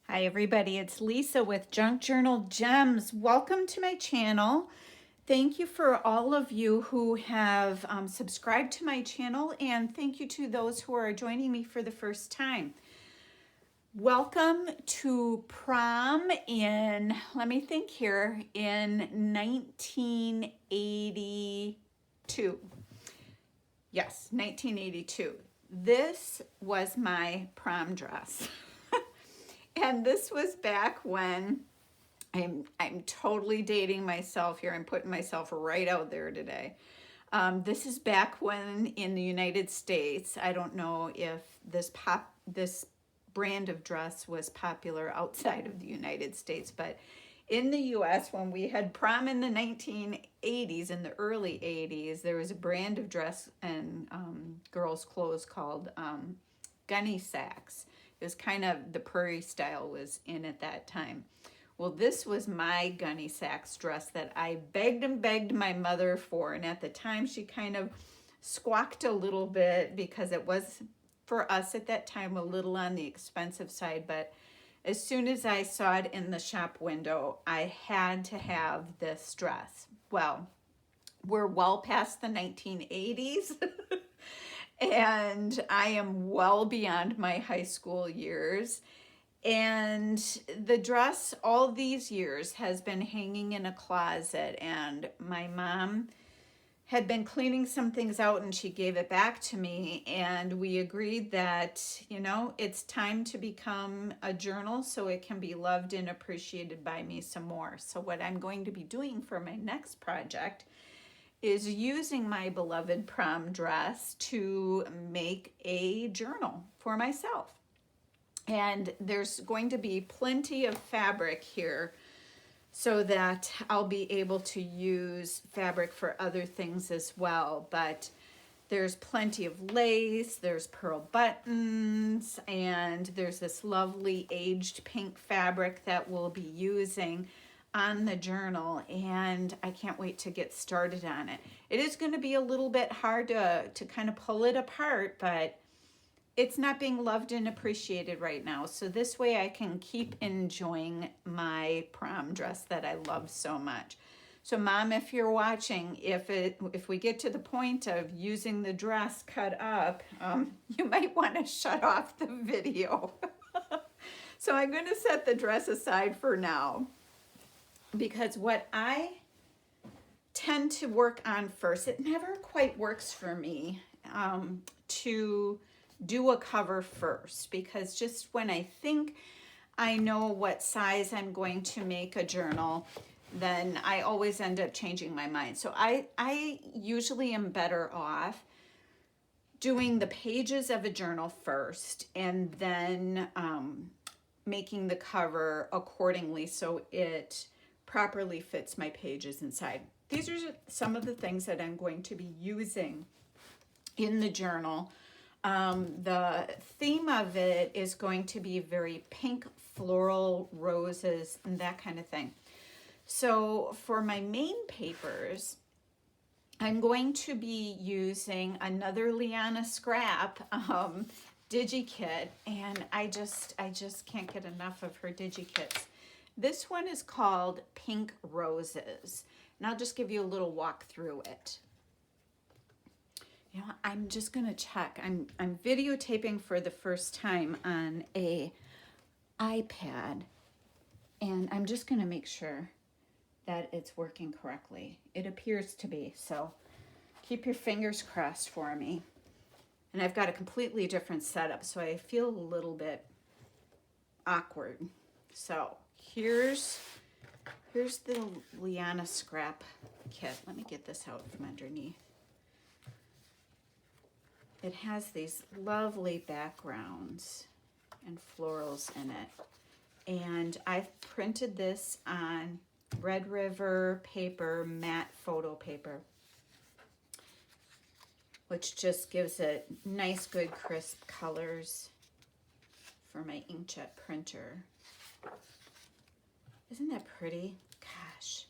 Hi everybody, it's Lisa with Junk Journal Gems. Welcome to my channel. Thank you for all of you who have subscribed to my channel, and thank you to those who are joining me for the first time. Welcome to prom in, let me think here, in 1982. Yes, 1982. This was my prom dress. And this was back when, I'm totally dating myself here. I'm putting myself right out there today. This is back when in the United States, I don't know if this brand of dress was popular outside of the United States, but in the US, when we had prom in the 1980s, in the early 80s, there was a brand of dress and girls' clothes called gunny sacks. It was kind of, the prairie style was in at that time. Well, this was my gunny sacks dress that I begged and begged my mother for. And at the time, she kind of squawked a little bit because it was, for us at that time, a little on the expensive side. But as soon as I saw it in the shop window, I had to have this dress. Well, we're well past the 1980s. And I am well beyond my high school years. And the dress all these years has been hanging in a closet, and my mom had been cleaning some things out and she gave it back to me, and we agreed that, you know, it's time to become a journal so it can be loved and appreciated by me some more. So what I'm going to be doing for my next project is using my beloved prom dress to make a journal for myself. And there's going to be plenty of fabric here so that I'll be able to use fabric for other things as well. But there's plenty of lace, there's pearl buttons, and there's this lovely aged pink fabric that we'll be using on the journal, and I can't wait to get started on it. It is going to be a little bit hard to kind of pull it apart, but it's not being loved and appreciated right now. So this way I can keep enjoying my prom dress that I love so much. So Mom, if you're watching, if we get to the point of using the dress cut up, you might want to shut off the video. So I'm going to set the dress aside for now, because what I tend to work on first, it never quite works for me to do a cover first, because just when I think I know what size I'm going to make a journal, then I always end up changing my mind. So I usually am better off doing the pages of a journal first and then making the cover accordingly so it properly fits my pages inside. These are some of the things that I'm going to be using in the journal. The theme of it is going to be very pink, floral, roses, and that kind of thing. So for my main papers, I'm going to be using another Liana Scrap DigiKit, and I just can't get enough of her DigiKits. This one is called Pink Roses, and I'll just give you a little walk through it. You know, I'm just gonna check. I'm videotaping for the first time on a iPad, and I'm just gonna make sure that it's working correctly. It appears to be, so keep your fingers crossed for me. And I've got a completely different setup, so I feel a little bit awkward. So here's the Liana Scrap kit. Let me get this out from underneath. It has these lovely backgrounds and florals in it. And I've printed this on Red River paper, matte photo paper, which just gives it nice, good, crisp colors for my inkjet printer. Isn't that pretty? Gosh,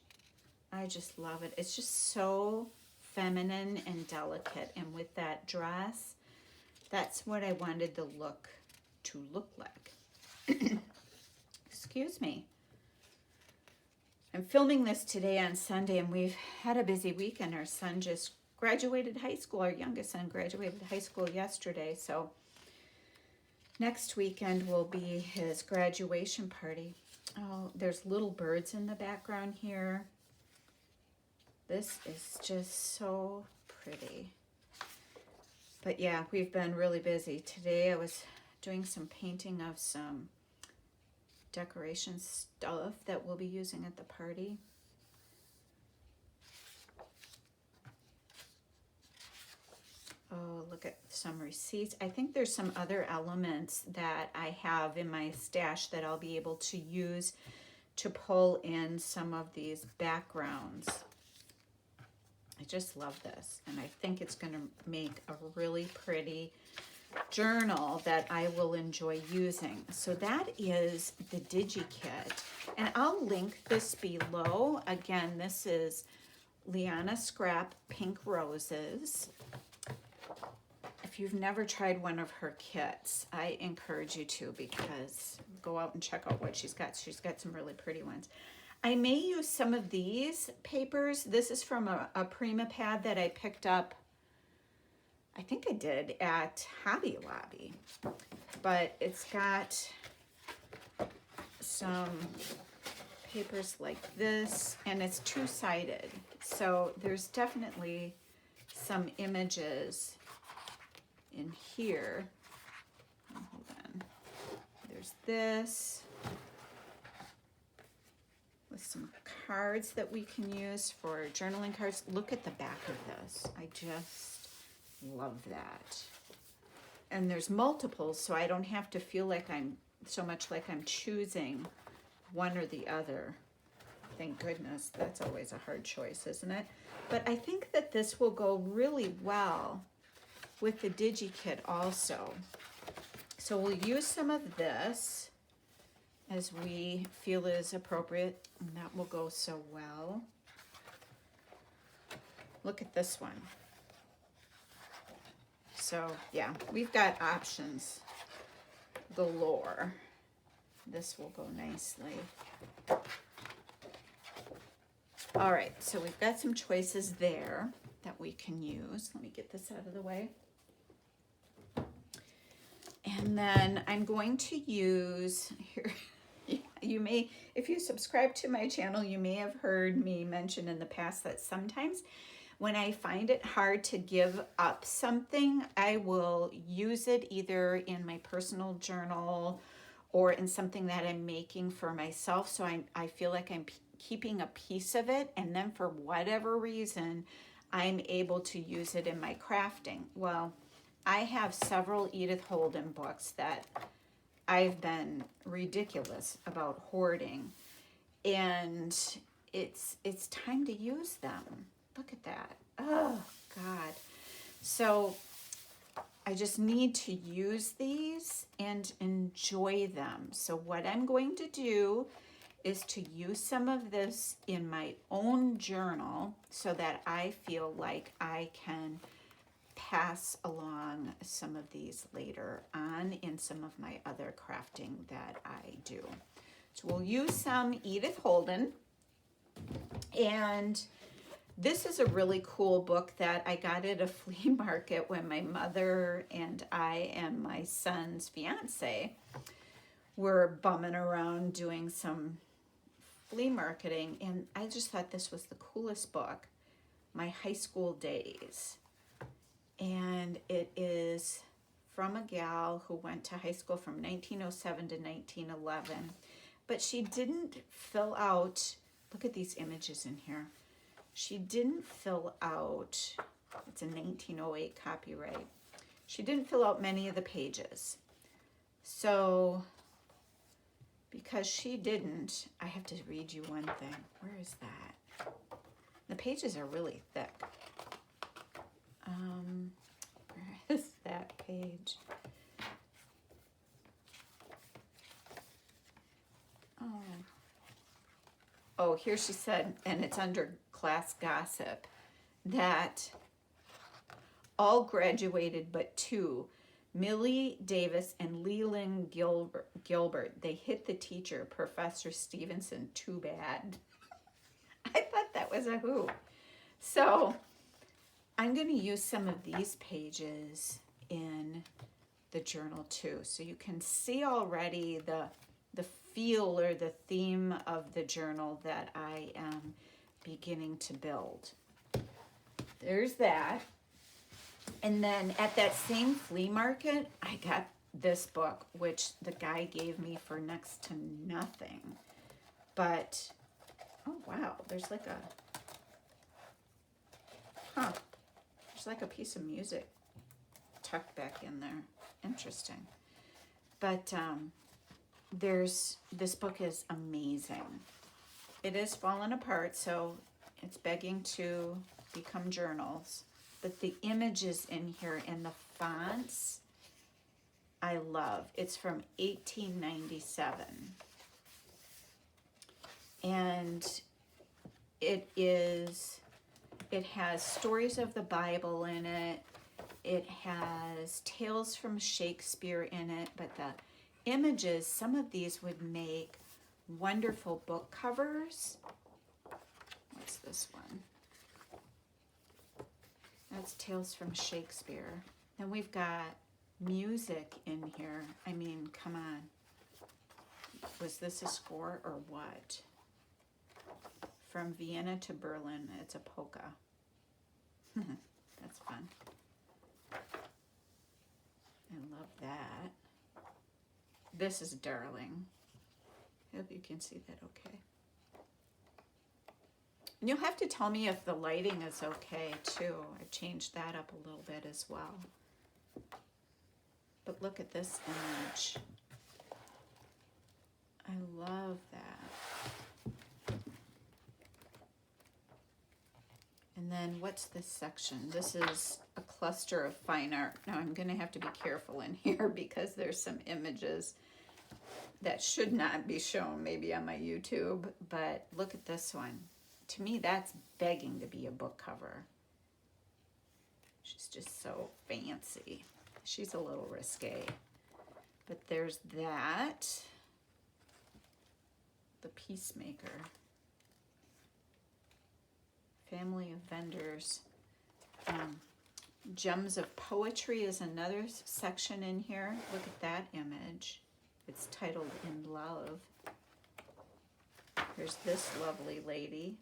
I just love it. It's just so feminine and delicate, and with that dress, that's what I wanted the look to look like. excuse me. I'm filming this today on Sunday, and we've had a busy weekend. Our son just graduated high school. Our youngest son graduated high school yesterday, so next weekend will be his graduation party. Oh, there's little birds in the background here. This is just so pretty. But yeah, we've been really busy. Today I was doing some painting of some decoration stuff that we'll be using at the party. Oh, look at some receipts. I think there's some other elements that I have in my stash that I'll be able to use to pull in some of these backgrounds. I just love this, and I think it's going to make a really pretty journal that I will enjoy using. So that is the DigiKit, and I'll link this below. Again, this is Liana Scrap Pink Roses. If you've never tried one of her kits, I encourage you to, because go out and check out what she's got. She's got some really pretty ones. I may use some of these papers. This is from a Prima pad that I picked up, I think I did, at Hobby Lobby. But it's got some papers like this, and it's two-sided. So there's definitely some images in here. Oh, hold on. There's this with some cards that we can use for journaling cards. Look at the back of this. I just love that. And there's multiples, so I don't have to feel like I'm so much like I'm choosing one or the other. Thank goodness. That's always a hard choice, isn't it? But I think that this will go really well with the DigiKit also. So we'll use some of this as we feel is appropriate, and that will go so well. Look at this one. So yeah, we've got options galore. This will go nicely. All right, so we've got some choices there that we can use. Let me get this out of the way. And then I'm going to use here. You may, if you subscribe to my channel, you may have heard me mention in the past that sometimes when I find it hard to give up something, I will use it either in my personal journal or in something that I'm making for myself. So I feel like I'm keeping a piece of it, and then for whatever reason, I'm able to use it in my crafting. Well, I have several Edith Holden books that I've been ridiculous about hoarding, and it's time to use them. Look at that. Oh, God. So I just need to use these and enjoy them. So what I'm going to do is to use some of this in my own journal so that I feel like I can pass along some of these later on in some of my other crafting that I do. So we'll use some Edith Holden, and this is a really cool book that I got at a flea market when my mother and I and my son's fiance were bumming around doing some flea marketing, and I just thought this was the coolest book, My High School Days. And it is from a gal who went to high school from 1907 to 1911, but she didn't fill out, look at these images in here. She didn't fill out, it's a 1908 copyright. She didn't fill out many of the pages. So because she didn't, I have to read you one thing. Where is that? The pages are really thick. Where is that page? Oh, here she said, and it's under class gossip, that all graduated but two Millie Davis and Leland Gilbert. They hit the teacher, Professor Stevenson. Too bad. I thought that was a who. So I'm going to use some of these pages in the journal too. So you can see already the feel or the theme of the journal that I am beginning to build. There's that. And then at that same flea market, I got this book, which the guy gave me for next to nothing. But, oh wow, there's like a piece of music tucked back in there. Interesting. But this book is amazing. It is fallen apart, so it's begging to become journals. But the images in here and the fonts, I love. It's from 1897. And it has stories of the Bible in it. It has tales from Shakespeare in it, but the images, some of these would make wonderful book covers. What's this one? That's Tales from Shakespeare. Then we've got music in here. I mean, come on. Was this a score or what? From Vienna to Berlin. It's a polka. That's fun. I love that. This is darling. I hope you can see that okay. And you'll have to tell me if the lighting is okay too. I've changed that up a little bit as well. But look at this image. I love that. And then what's this section? This is a cluster of fine art. Now I'm going to have to be careful in here because there's some images that should not be shown maybe on my YouTube. But look at this one. To me, that's begging to be a book cover. She's just so fancy. She's a little risque. But there's that. The Peacemaker. Family of Vendors. Gems of Poetry is another section in here. Look at that image. It's titled In Love. There's this lovely lady.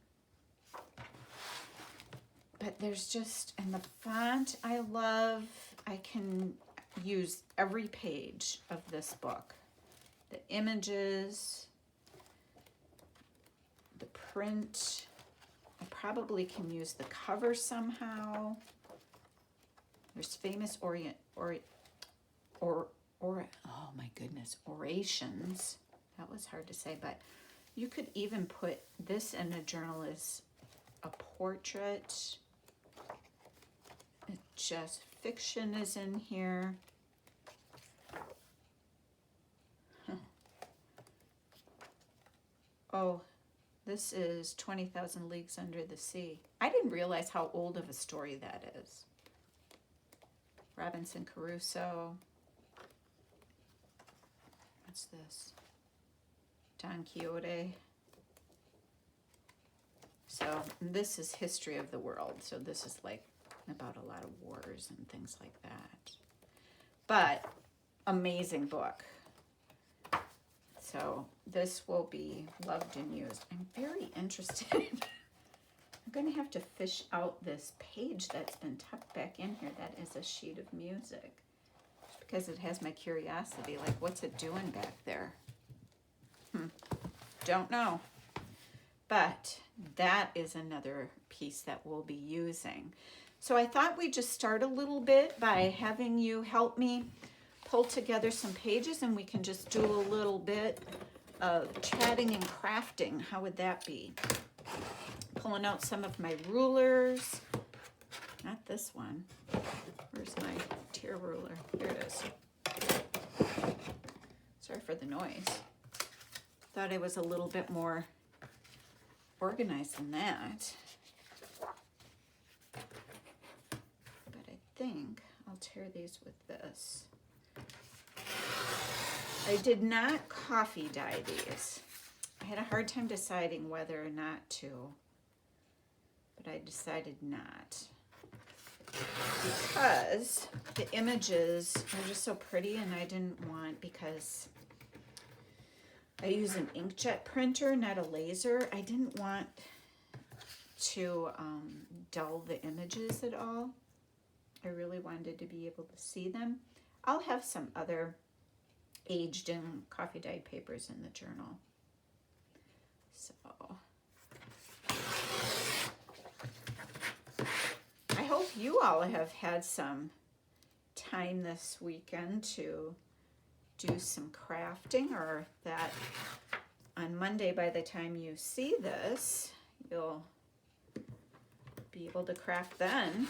But there's just, and the font I love. I can use every page of this book. The images, the print. I probably can use the cover somehow. There's famous oh my goodness, orations. That was hard to say, but you could even put this in a journal as a portrait. It just fiction is in here. Oh, this is 20,000 Leagues Under the Sea. I didn't realize how old of a story that is. Robinson Crusoe. What's this? Don Quixote. So this is history of the world. So this is like about a lot of wars and things like that. But amazing book. So this will be loved and used. I'm very interested. I'm going to have to fish out this page that's been tucked back in here. That is a sheet of music. Just because it has my curiosity. Like, what's it doing back there? Don't know. But that is another piece that we'll be using. So I thought we'd just start a little bit by having you help me pull together some pages, and we can just do a little bit of chatting and crafting. How would that be? Pulling out some of my rulers. Not this one. Where's my tear ruler? Here it is. Sorry for the noise. Thought I was a little bit more organized than that. But I think I'll tear these with this. I did not coffee dye these. I had a hard time deciding whether or not to, but I decided not. Because the images are just so pretty, and I didn't want, because I use an inkjet printer, not a laser. I didn't want to dull the images at all. I really wanted to be able to see them. I'll have some other aged in coffee dyed papers in the journal. So I hope you all have had some time this weekend to do some crafting, or that on Monday, by the time you see this, you'll be able to craft then.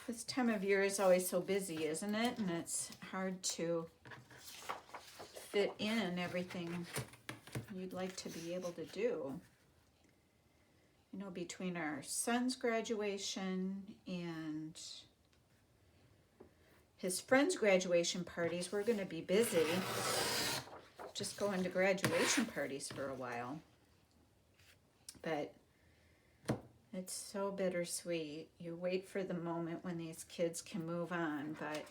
This time of year is always so busy, isn't it? And it's hard to fit in everything you'd like to be able to do. You know, between our son's graduation and his friends' graduation parties, we're going to be busy just going to graduation parties for a while. But it's so bittersweet. You wait for the moment when these kids can move on, but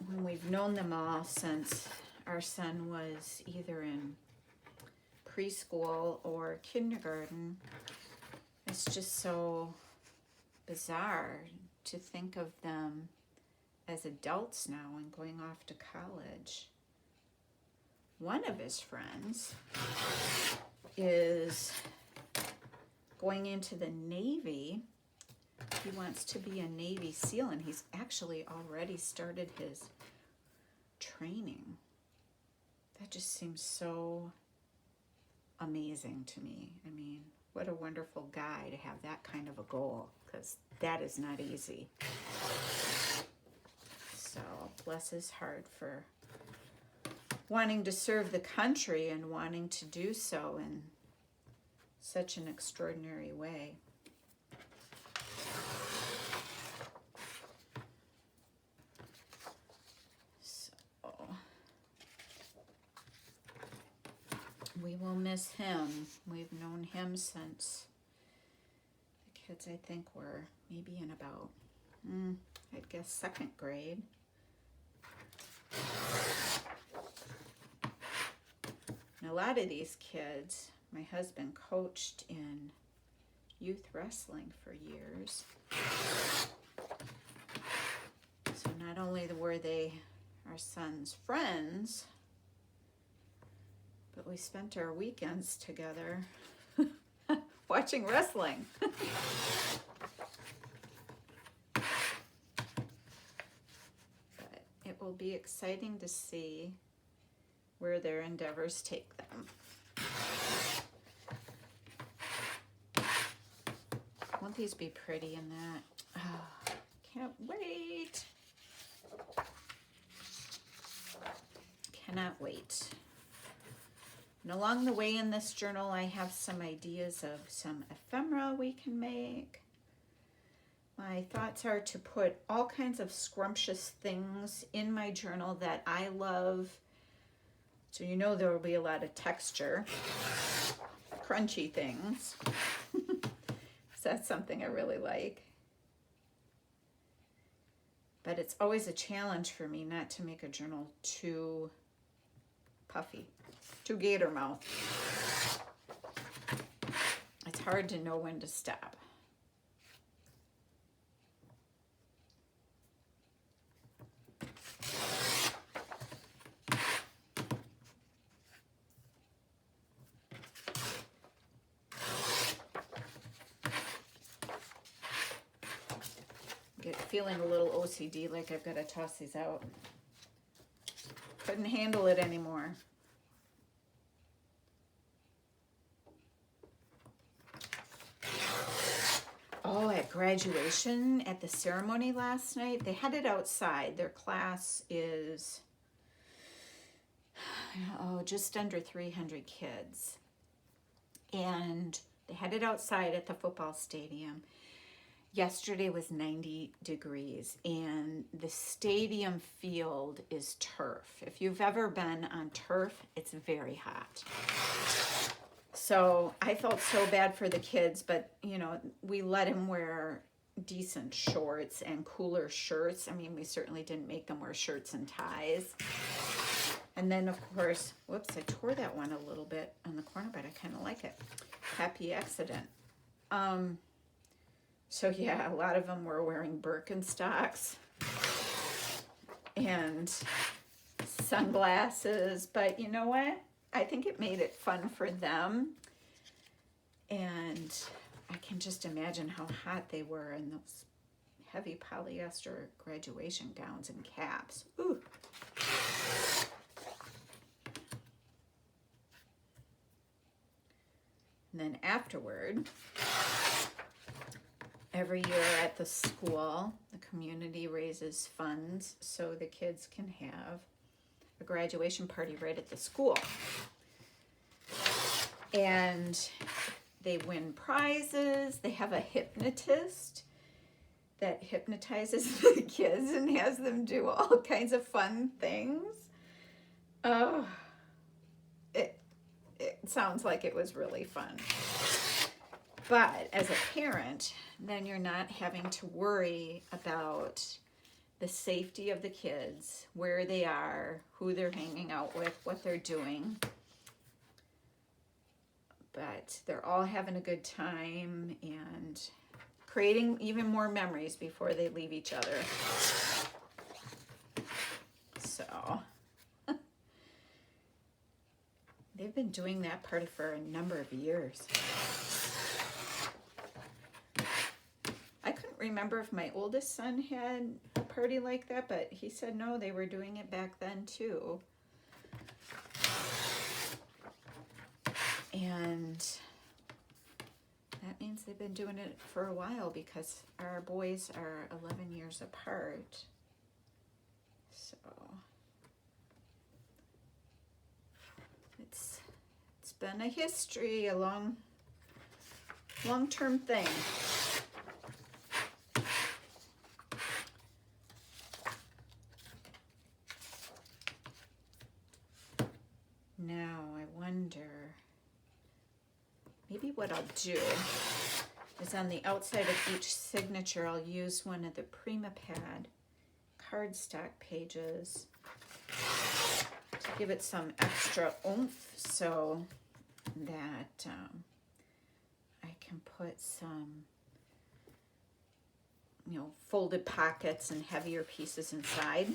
when we've known them all since our son was either in preschool or kindergarten, it's just so bizarre to think of them as adults now and going off to college. One of his friends is going into the Navy. He wants to be a Navy SEAL, and he's actually already started his training. That just seems so amazing to me. I mean, what a wonderful guy to have that kind of a goal, because that is not easy. So bless his heart for wanting to serve the country and wanting to do so in such an extraordinary way. So we will miss him. We've known him since the kids, I think, were maybe in about, I'd guess, second grade. And a lot of these kids, my husband coached in youth wrestling for years. So not only were they our son's friends, but we spent our weekends together watching wrestling. But it will be exciting to see where their endeavors take them. Won't these be pretty in that? Oh, can't wait. Cannot wait. And along the way in this journal, I have some ideas of some ephemera we can make. My thoughts are to put all kinds of scrumptious things in my journal that I love. So you know there will be a lot of texture, crunchy things. So that's something I really like. But it's always a challenge for me not to make a journal too puffy, too gator mouth. It's hard to know when to stop. Feeling a little OCD, like I've got to toss these out. Couldn't handle it anymore. Oh, at graduation, at the ceremony last night, they had it outside. Their class is, just under 300 kids. And they had it outside at the football stadium. Yesterday was 90 degrees and the stadium field is turf. If you've ever been on turf, it's very hot. So I felt so bad for the kids, but you know, we let them wear decent shorts and cooler shirts. I mean, we certainly didn't make them wear shirts and ties. And then of course, whoops, I tore that one a little bit on the corner, but I kind of like it. Happy accident. So yeah, a lot of them were wearing Birkenstocks and sunglasses, but you know what? I think it made it fun for them. And I can just imagine how hot they were in those heavy polyester graduation gowns and caps. Ooh. And then afterward, every year at the school, the community raises funds so the kids can have a graduation party right at the school. And they win prizes. They have a hypnotist that hypnotizes the kids and has them do all kinds of fun things. Oh, it sounds like it was really fun. But as a parent, then you're not having to worry about the safety of the kids, where they are, who they're hanging out with, what they're doing. But they're all having a good time and creating even more memories before they leave each other. So they've been doing that party for a number of years. I couldn't remember if my oldest son had a party like that, but he said no, they were doing it back then too. And that means they've been doing it for a while because our boys are 11 years apart. So it's been a history, a long-term thing. Now I wonder, maybe what I'll do is on the outside of each signature, I'll use one of the PrimaPad cardstock pages to give it some extra oomph so that I can put some, you know, folded pockets and heavier pieces inside.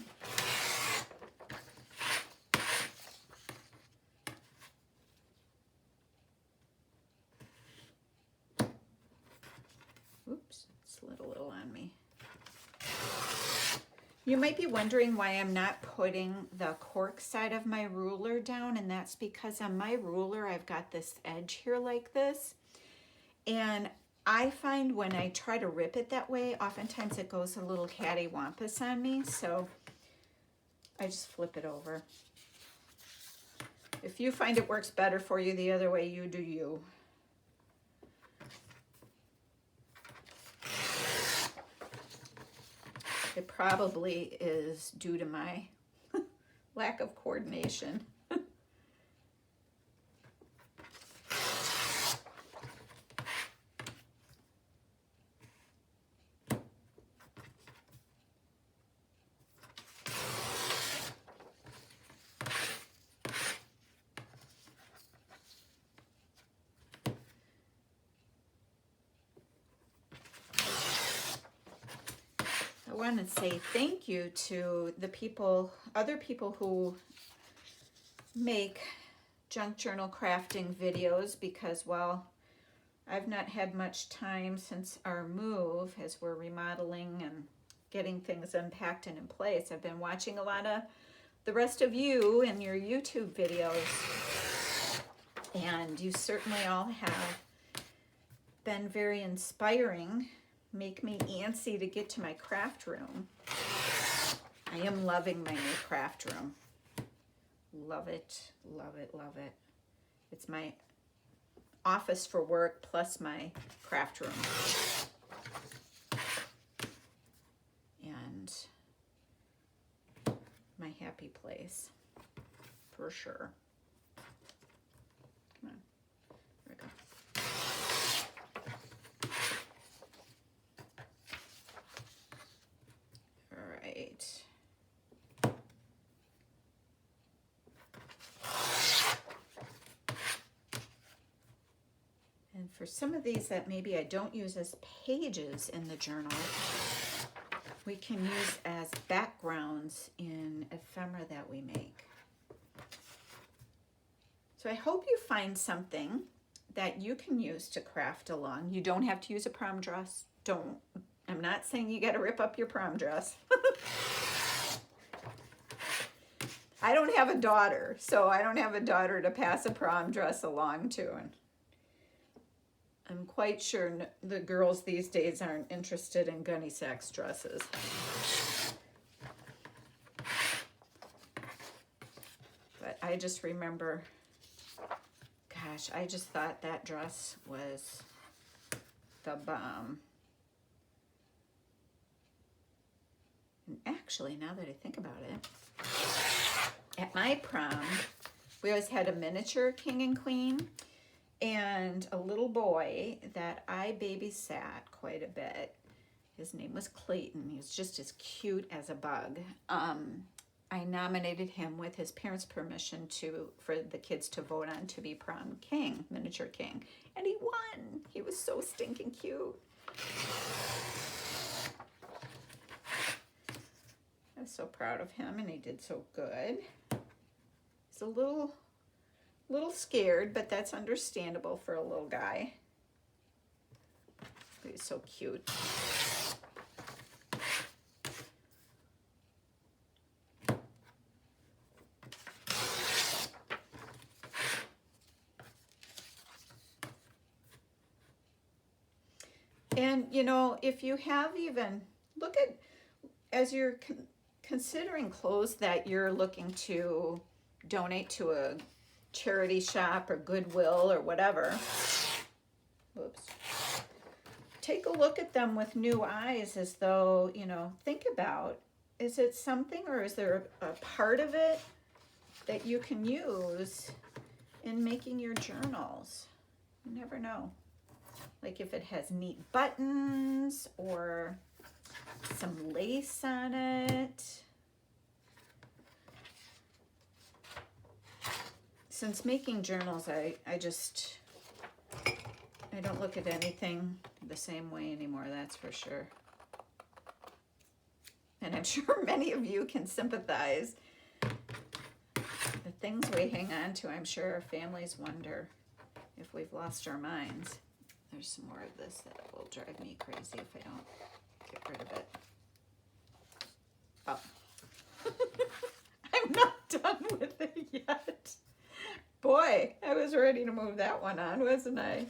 Oops, slid a little on me. You might be wondering why I'm not putting the cork side of my ruler down, and that's because on my ruler I've got this edge here like this, and I find when I try to rip it that way, oftentimes it goes a little cattywampus on me, so I just flip it over. If you find it works better for you the other way, you do you. It probably is due to my lack of coordination. I want to say thank you to the other people who make junk journal crafting videos, because while I've not had much time since our move as we're remodeling and getting things unpacked and in place, I've been watching a lot of the rest of you and your YouTube videos, and you certainly all have been very inspiring. Make me antsy to get to my craft room. I am loving my new craft room. Love it, love it, love it. It's my office for work plus my craft room. happy place, for sure. Come on, there we go. All right. And for some of these that maybe I don't use as pages in the journal, we can use as backgrounds in ephemera that we make. So I hope you find something that you can use to craft along. You don't have to use a prom dress. I'm not saying you got to rip up your prom dress. I don't have a daughter, so I don't have a daughter to pass a prom dress along to. And I'm quite sure the girls these days aren't interested in gunny sacks dresses. But I just remember, gosh, I just thought that dress was the bomb. And actually, now that I think about it, at my prom, we always had a miniature king and queen and a little boy that I babysat quite a bit. His name was Clayton. He was just as cute as a bug. I nominated him with his parents' permission for the kids to vote on to be prom king, miniature king. And he won. He was so stinking cute. I was so proud of him, and he did so good. He's a little scared, but that's understandable for a little guy. He's so cute. And, you know, if you have even, look at, as you're considering clothes that you're looking to donate to a charity shop or Goodwill or whatever, whoops, take a look at them with new eyes, as though, you know, think about, is it something, or is there a part of it that you can use in making your journals? You never know. Like if it has neat buttons or some lace on it. Since making journals, I don't look at anything the same way anymore, that's for sure. And I'm sure many of you can sympathize. The things we hang on to, I'm sure our families wonder if we've lost our minds. There's some more of this that will drive me crazy if I don't get rid of it. Oh. I'm not done with it yet. Boy, I was ready to move that one on, wasn't I?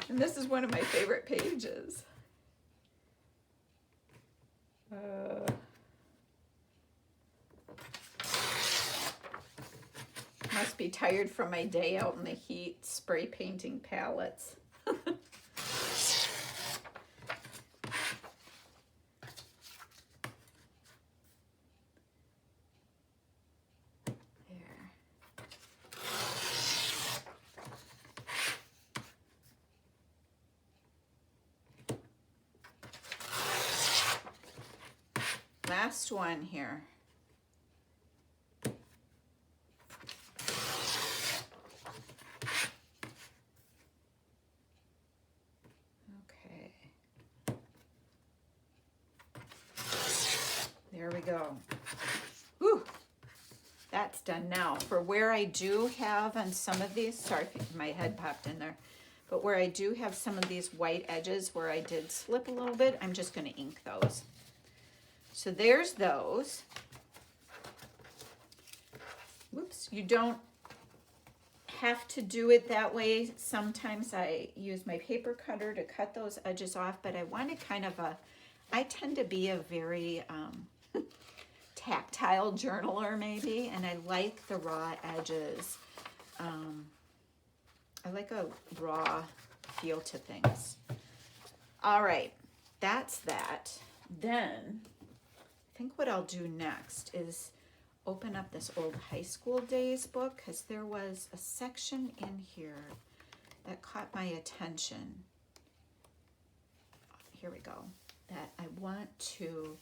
And this is one of my favorite pages. Must be tired from my day out in the heat spray painting palettes. Last one here. Okay. There we go. Whew. That's done now. For where I do have on some of these, sorry if my head popped in there, but where I do have some of these white edges where I did slip a little bit, I'm just going to ink those. So there's those. Whoops, you don't have to do it that way. Sometimes I use my paper cutter to cut those edges off, but I wanted kind of I tend to be a very tactile journaler maybe, and I like the raw edges. I like a raw feel to things. All right, that's that. Then I think what I'll do next is open up this old high school days book because there was a section in here that caught my attention. Here we go. That I want to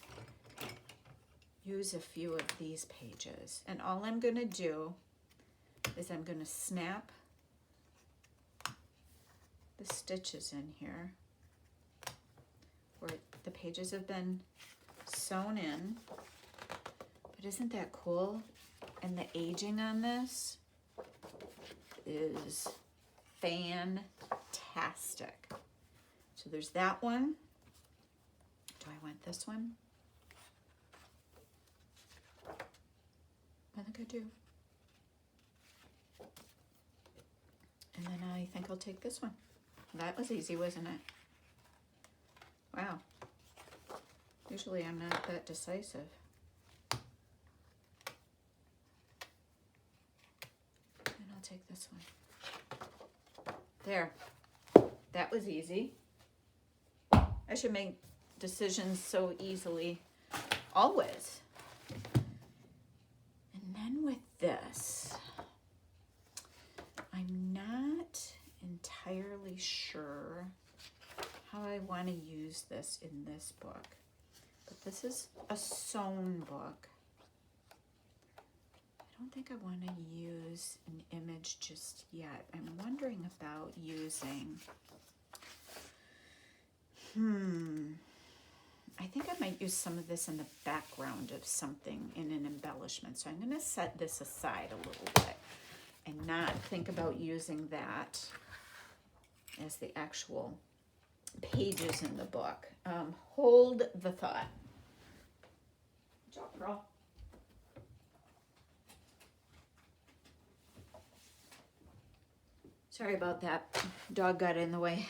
use a few of these pages. And all I'm going to do is I'm going to snap the stitches in here where the pages have been sewn in. But isn't that cool? And the aging on this is fantastic. So there's that one. Do I want this one? I think I do. And then I think I'll take this one. That was easy, wasn't it? Wow. Usually I'm not that decisive. And I'll take this one. There. That was easy. I should make decisions so easily. Always. And then with this, I'm not entirely sure how I want to use this in this book. But this is a sewn book. I don't think I want to use an image just yet. I'm wondering about using, I think I might use some of this in the background of something in an embellishment. So I'm going to set this aside a little bit and not think about using that as the actual pages in the book. Hold the thought. Good job, girl. Sorry about that. Dog got in the way.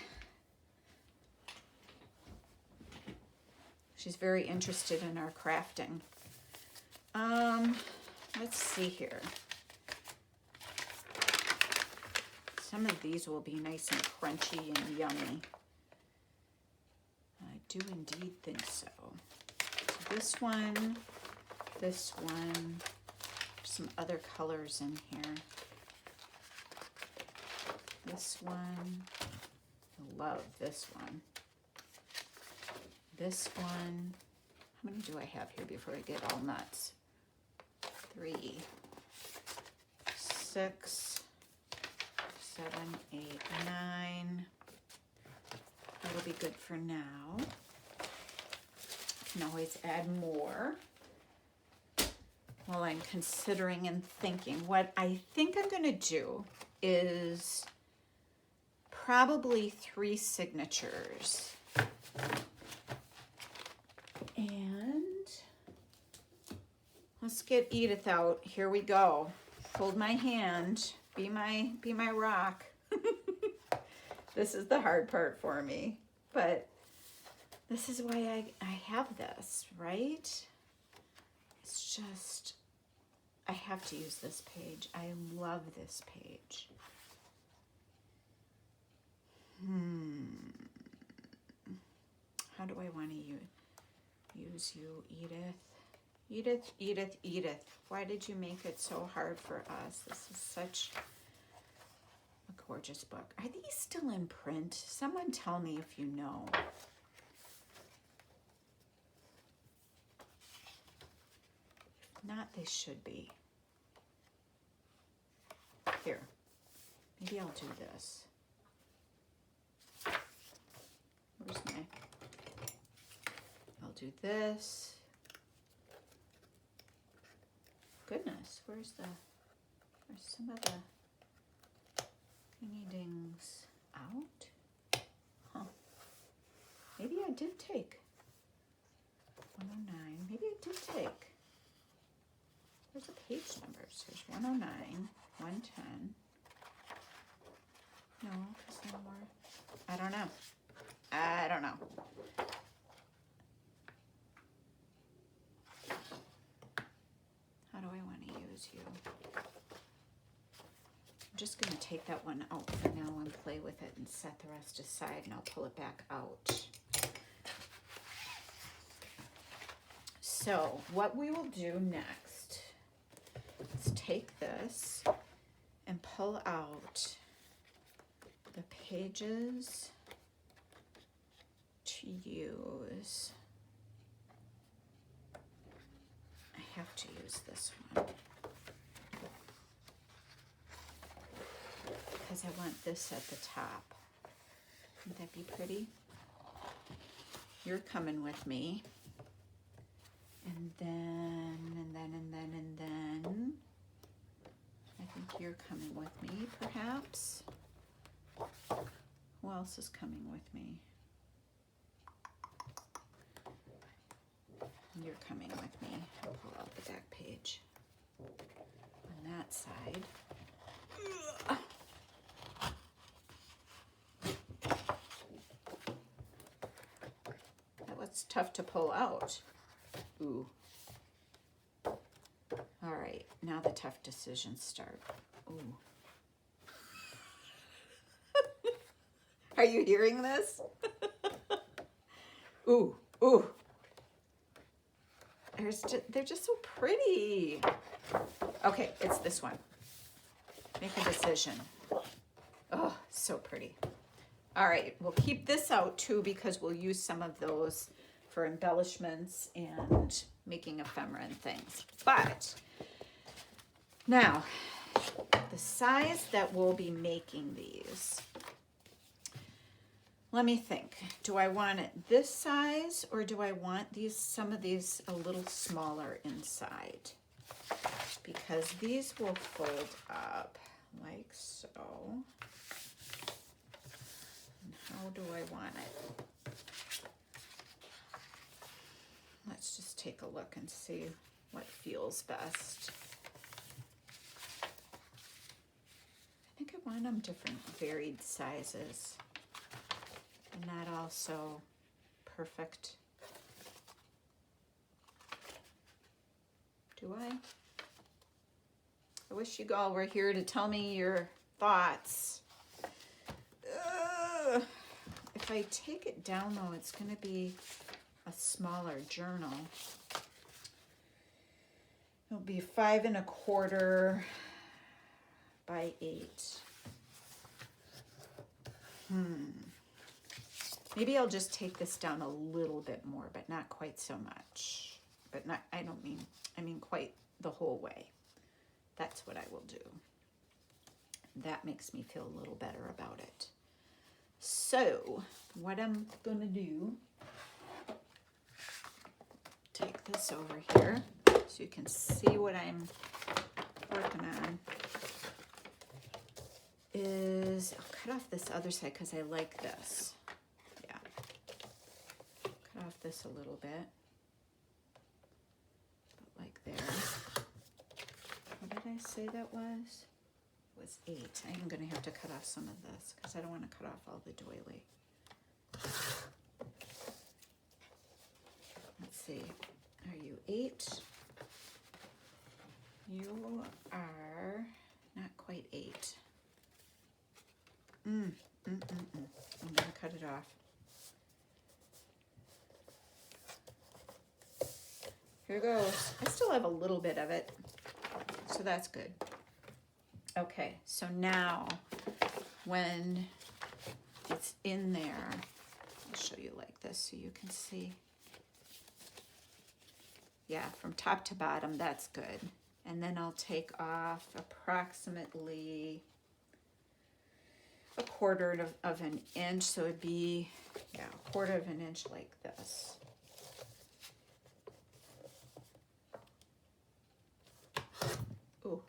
She's very interested in our crafting. Let's see here. Some of these will be nice and crunchy and yummy. I do indeed think so. So this one, some other colors in here. This one, I love this one. This one, how many do I have here before I get all nuts? 3, 6, 7, 8, 9. That'll be good for now. Can always add more while I'm considering and thinking. What I think I'm going to do is probably 3 signatures. And let's get Edith out. Here we go. Hold my hand. Be my rock. This is the hard part for me, but this is why I have this, right? It's just, I have to use this page. I love this page. How do I want to use you, Edith? Edith, why did you make it so hard for us? This is such a gorgeous book. Are these still in print? Someone tell me if you know. If not, they should be. Here, maybe I'll do this. Where's my... I'll do this. Goodness, where's some of the thingy-dings out? Huh. Maybe I did take 109. Maybe I did take. Where's the page numbers? There's 109, 110. No, because there were... I don't know. How do I want to use you? I'm just going to take that one out for now and play with it and set the rest aside, and I'll pull it back out. So what we will do next take this and pull out the pages to use. I have to use this one because I want this at the top. Wouldn't that be pretty? You're coming with me. And then, I think you're coming with me, perhaps. Who else is coming with me? You're coming with me. I'll pull out the back page on that side. That was tough to pull out. Ooh. All right, now the tough decisions start. Ooh. Are you hearing this? Ooh, ooh. They're just so pretty. Okay, it's this one. Make a decision. Oh, so pretty. All right, we'll keep this out too because we'll use some of those for embellishments and making ephemera and things. But now, the size that we'll be making these, let me think. Do I want it this size or do I want some of these a little smaller inside? Because these will fold up like so. And how do I want it? Let's just take a look and see what feels best. I think I want them different, varied sizes. And that also perfect. Do I? I wish you all were here to tell me your thoughts. If I take it down though, it's going to be a smaller journal. It'll be 5 1/4 by 8. Maybe I'll just take this down a little bit more, but not quite so much. But not, I mean quite the whole way. That's what I will do. That makes me feel a little better about it. So, what I'm gonna do, take this over here so you can see what I'm working on, is I'll cut off this other side because I like this. Yeah. Cut off this a little bit. But like there. What did I say that was? It was 8. I'm going to have to cut off some of this because I don't want to cut off all the doily. Let's see. Are you 8? You are not quite 8. I'm going to cut it off. Here goes. I still have a little bit of it, so that's good. Okay, so now when it's in there, I'll show you like this so you can see. Yeah, from top to bottom, that's good. And then I'll take off approximately 1/4 of an inch, so it'd be, yeah, 1/4 of an inch like this. Ooh.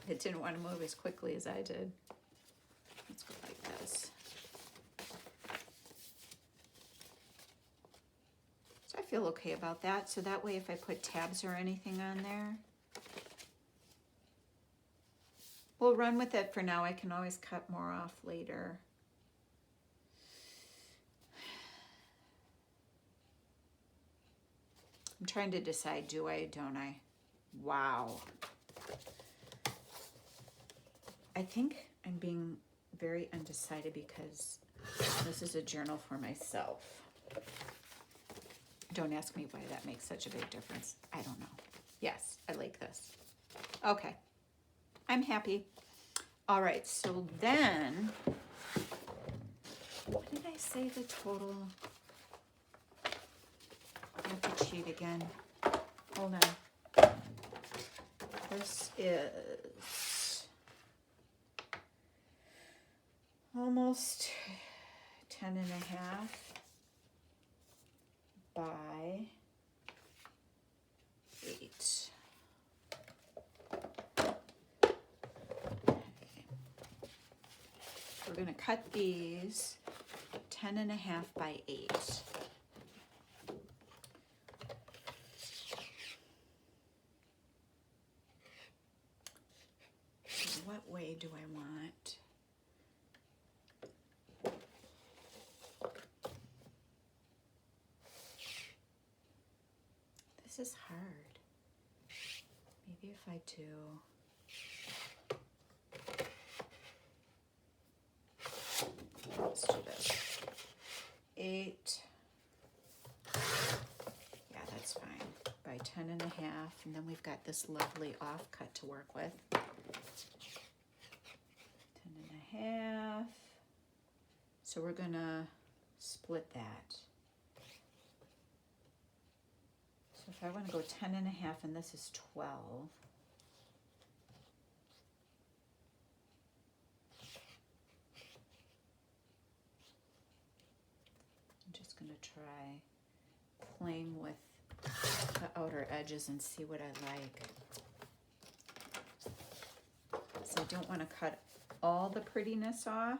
It didn't want to move as quickly as I did. Let's go like this. So I feel okay about that. So that way if I put tabs or anything on there, we'll run with it for now. I can always cut more off later. I'm trying to decide, do I, don't I? Wow. I think I'm being very undecided because this is a journal for myself. Don't ask me why that makes such a big difference. I don't know. Yes, I like this. Okay, I'm happy. All right, so then, what did I say the total? I have to cheat again. Hold on. This is almost 10 and a half by 8. We're going to cut these 10 and a half by 8. So what way do I want? This is hard. Maybe if I do... Let's do this. 8. Yeah, that's fine. By 10 and a half. And then we've got this lovely offcut to work with. 10 and a half. So we're going to split that. So if I want to go 10 and a half and this is 12. Going to try playing with the outer edges and see what I like. So I don't want to cut all the prettiness off.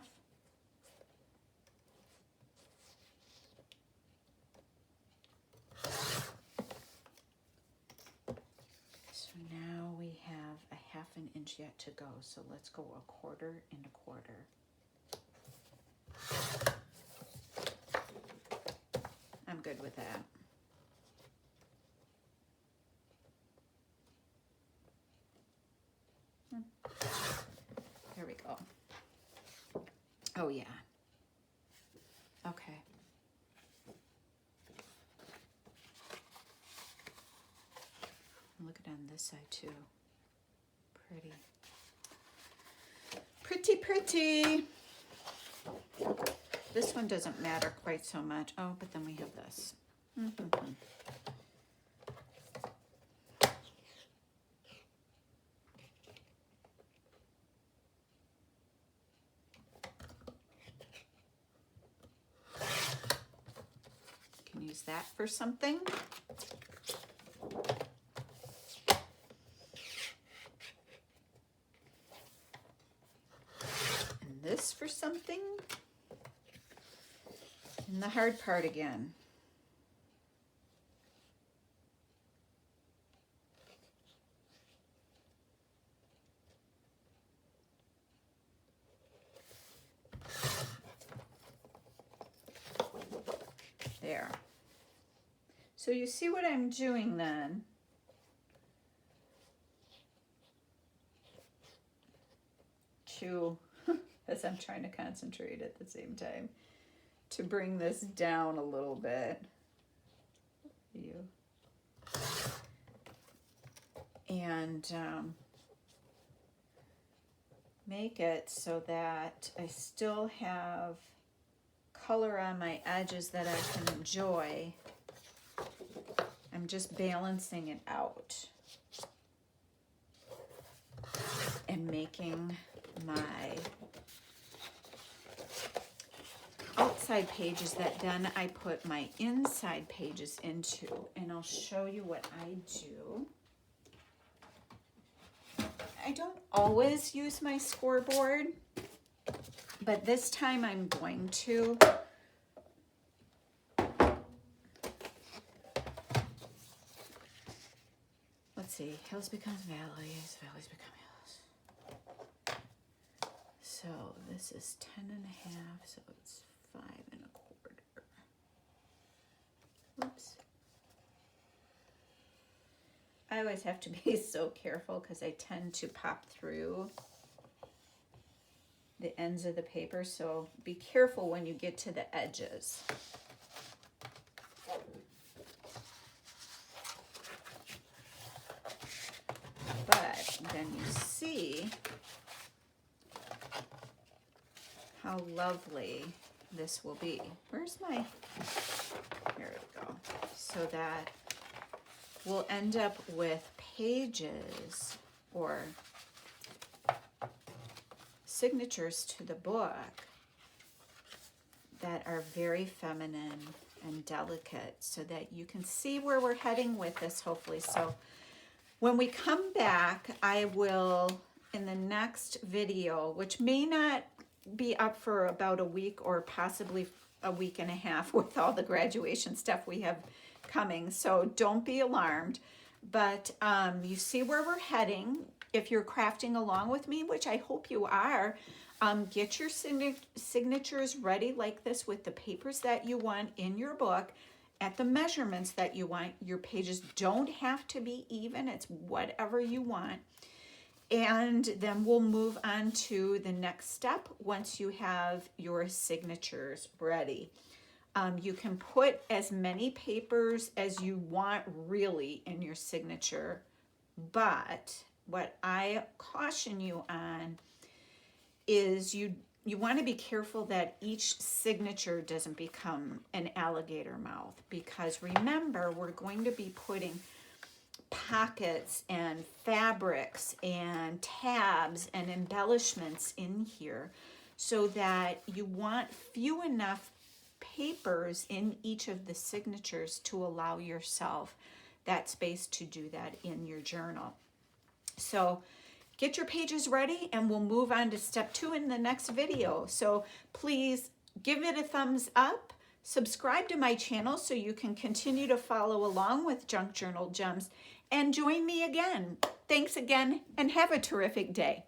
So now we have a 1/2 inch yet to go. So let's go 1/4 and 1/4. I'm good with that. There we go. Oh yeah. Okay. Look at it on this side too. Pretty. Pretty, pretty. This one doesn't matter quite so much. Oh, but then we have this. Can use that for something. And this for something. And the hard part again. There. So you see what I'm doing then? As I'm trying to concentrate at the same time, to bring this down a little bit. And make it so that I still have color on my edges that I can enjoy. I'm just balancing it out and making my outside pages that then I put my inside pages into, and I'll show you what I do. I don't always use my scoreboard, but this time I'm going to. Let's see, hills become valleys, valleys become hills. So this is 10 and a half, so it's 5 1/4. Oops. I always have to be so careful because I tend to pop through the ends of the paper, so be careful when you get to the edges. then you see how lovely this will be. Where's my, here we go. So that we'll end up with pages or signatures to the book that are very feminine and delicate, so that you can see where we're heading with this, hopefully. So when we come back, I will, in the next video, which may not be up for about a week or possibly a week and a half with all the graduation stuff we have coming, so don't be alarmed. But you see where we're heading. If you're crafting along with me, which I hope you are, get your signatures ready like this with the papers that you want in your book at the measurements that you want. Your pages don't have to be even. It's whatever you want. And then we'll move on to the next step once you have your signatures ready. You can put as many papers as you want really in your signature, but what I caution you on is you want to be careful that each signature doesn't become an alligator mouth, because remember, we're going to be putting pockets and fabrics and tabs and embellishments in here, so that you want few enough papers in each of the signatures to allow yourself that space to do that in your journal. So get your pages ready and we'll move on to step 2 in the next video. So please give it a thumbs up, subscribe to my channel so you can continue to follow along with Junk Journal Gems, and join me again. Thanks again and have a terrific day.